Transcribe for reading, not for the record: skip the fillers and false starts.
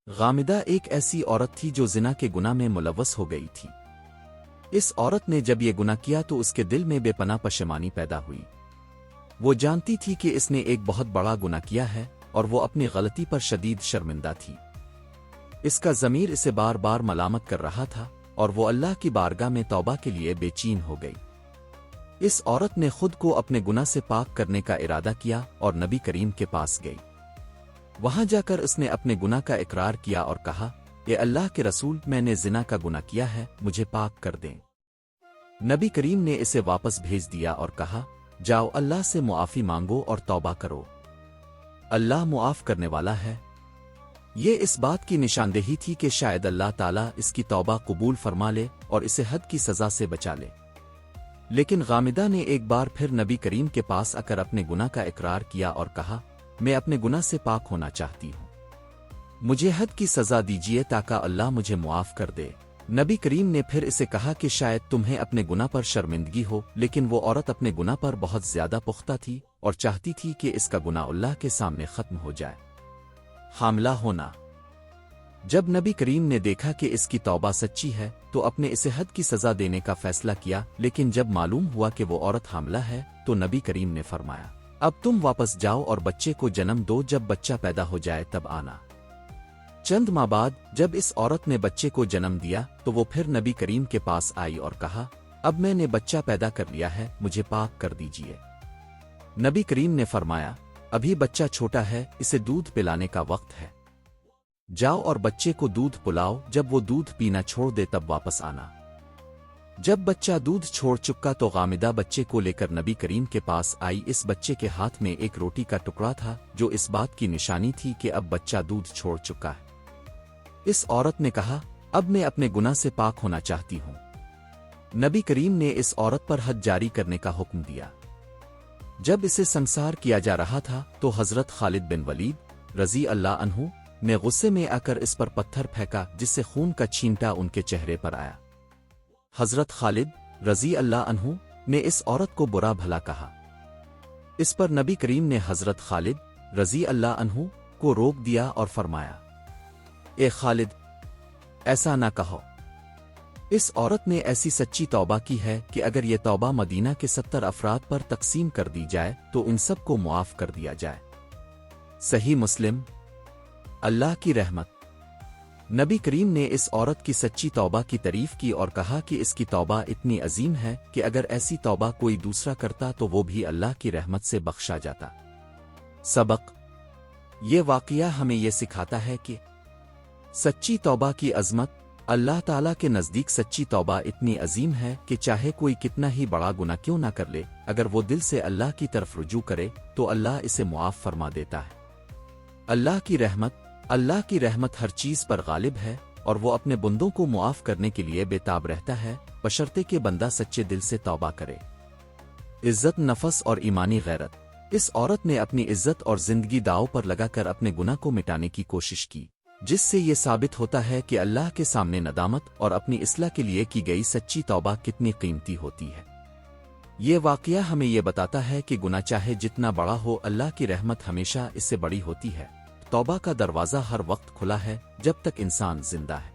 غامدہ ایک ایسی عورت تھی جو زنا کے گناہ میں ملوث ہو گئی تھی۔ اس عورت نے جب یہ گناہ کیا تو اس کے دل میں بے پناہ پشیمانی پیدا ہوئی۔ وہ جانتی تھی کہ اس نے ایک بہت بڑا گناہ کیا ہے اور وہ اپنی غلطی پر شدید شرمندہ تھی۔ اس کا ضمیر اسے بار بار ملامت کر رہا تھا اور وہ اللہ کی بارگاہ میں توبہ کے لیے بے چین ہو گئی۔ اس عورت نے خود کو اپنے گناہ سے پاک کرنے کا ارادہ کیا اور نبی کریم کے پاس گئی۔ وہاں جا کر اس نے اپنے گناہ کا اقرار کیا اور کہا، اے اللہ کے رسول، میں نے زنا کا گناہ کیا ہے، مجھے پاک کر دیں۔ نبی کریم نے اسے واپس بھیج دیا اور کہا، جاؤ اللہ سے معافی مانگو اور توبہ کرو، اللہ معاف کرنے والا ہے۔ یہ اس بات کی نشاندہی تھی کہ شاید اللہ تعالیٰ اس کی توبہ قبول فرما لے اور اسے حد کی سزا سے بچا لے۔ لیکن غامدہ نے ایک بار پھر نبی کریم کے پاس آ کر اپنے گناہ کا اقرار کیا اور کہا، میں اپنے گناہ سے پاک ہونا چاہتی ہوں، مجھے حد کی سزا دیجیے تاکہ اللہ مجھے معاف کر دے۔ نبی کریم نے پھر اسے کہا کہ شاید تمہیں اپنے گناہ پر شرمندگی ہو، لیکن وہ عورت اپنے گناہ پر بہت زیادہ پختہ تھی اور چاہتی تھی کہ اس کا گناہ اللہ کے سامنے ختم ہو جائے۔ حاملہ ہونا۔ جب نبی کریم نے دیکھا کہ اس کی توبہ سچی ہے تو اپنے اسے حد کی سزا دینے کا فیصلہ کیا، لیکن جب معلوم ہوا کہ وہ عورت حاملہ ہے تو نبی کریم نے فرمایا، اب تم واپس جاؤ اور بچے کو جنم دو، جب بچہ پیدا ہو جائے تب آنا۔ چند ماہ بعد جب اس عورت نے بچے کو جنم دیا تو وہ پھر نبی کریم کے پاس آئی اور کہا، اب میں نے بچہ پیدا کر لیا ہے، مجھے پاک کر دیجیے۔ نبی کریم نے فرمایا، ابھی بچہ چھوٹا ہے، اسے دودھ پلانے کا وقت ہے، جاؤ اور بچے کو دودھ پلاؤ، جب وہ دودھ پینا چھوڑ دے تب واپس آنا۔ جب بچہ دودھ چھوڑ چکا تو غامدہ بچے کو لے کر نبی کریم کے پاس آئی۔ اس بچے کے ہاتھ میں ایک روٹی کا ٹکڑا تھا جو اس بات کی نشانی تھی کہ اب بچہ دودھ چھوڑ چکا ہے۔ اس عورت نے کہا، اب میں اپنے گناہ سے پاک ہونا چاہتی ہوں۔ نبی کریم نے اس عورت پر حد جاری کرنے کا حکم دیا۔ جب اسے سنسار کیا جا رہا تھا تو حضرت خالد بن ولید رضی اللہ عنہ نے غصے میں آ کر اس پر پتھر پھینکا جس سے خون کا چھینٹا ان کے چہرے پر آیا۔ حضرت خالد رضی اللہ عنہ نے اس عورت کو برا بھلا کہا۔ اس پر نبی کریم نے حضرت خالد رضی اللہ عنہ کو روک دیا اور فرمایا، اے خالد، ایسا نہ کہو۔ اس عورت نے ایسی سچی توبہ کی ہے کہ اگر یہ توبہ مدینہ کے 70 افراد پر تقسیم کر دی جائے تو ان سب کو معاف کر دیا جائے۔ صحیح مسلم۔ اللہ کی رحمت۔ نبی کریم نے اس عورت کی سچی توبہ کی تعریف کی اور کہا کہ اس کی توبہ اتنی عظیم ہے کہ اگر ایسی توبہ کوئی دوسرا کرتا تو وہ بھی اللہ کی رحمت سے بخشا جاتا۔ سبق۔ یہ واقعہ ہمیں یہ سکھاتا ہے کہ سچی توبہ کی عظمت۔ اللہ تعالیٰ کے نزدیک سچی توبہ اتنی عظیم ہے کہ چاہے کوئی کتنا ہی بڑا گناہ کیوں نہ کر لے، اگر وہ دل سے اللہ کی طرف رجوع کرے تو اللہ اسے معاف فرما دیتا ہے۔ اللہ کی رحمت ہر چیز پر غالب ہے اور وہ اپنے بندوں کو معاف کرنے کے لیے بے تاب رہتا ہے، بشرطے کہ بندہ سچے دل سے توبہ کرے۔ عزت نفس اور ایمانی غیرت۔ اس عورت نے اپنی عزت اور زندگی داؤ پر لگا کر اپنے گناہ کو مٹانے کی کوشش کی، جس سے یہ ثابت ہوتا ہے کہ اللہ کے سامنے ندامت اور اپنی اصلاح کے لیے کی گئی سچی توبہ کتنی قیمتی ہوتی ہے۔ یہ واقعہ ہمیں یہ بتاتا ہے کہ گناہ چاہے جتنا بڑا ہو، اللہ کی رحمت ہمیشہ اس سے بڑی ہوتی ہے۔ توبہ کا دروازہ ہر وقت کھلا ہے جب تک انسان زندہ ہے۔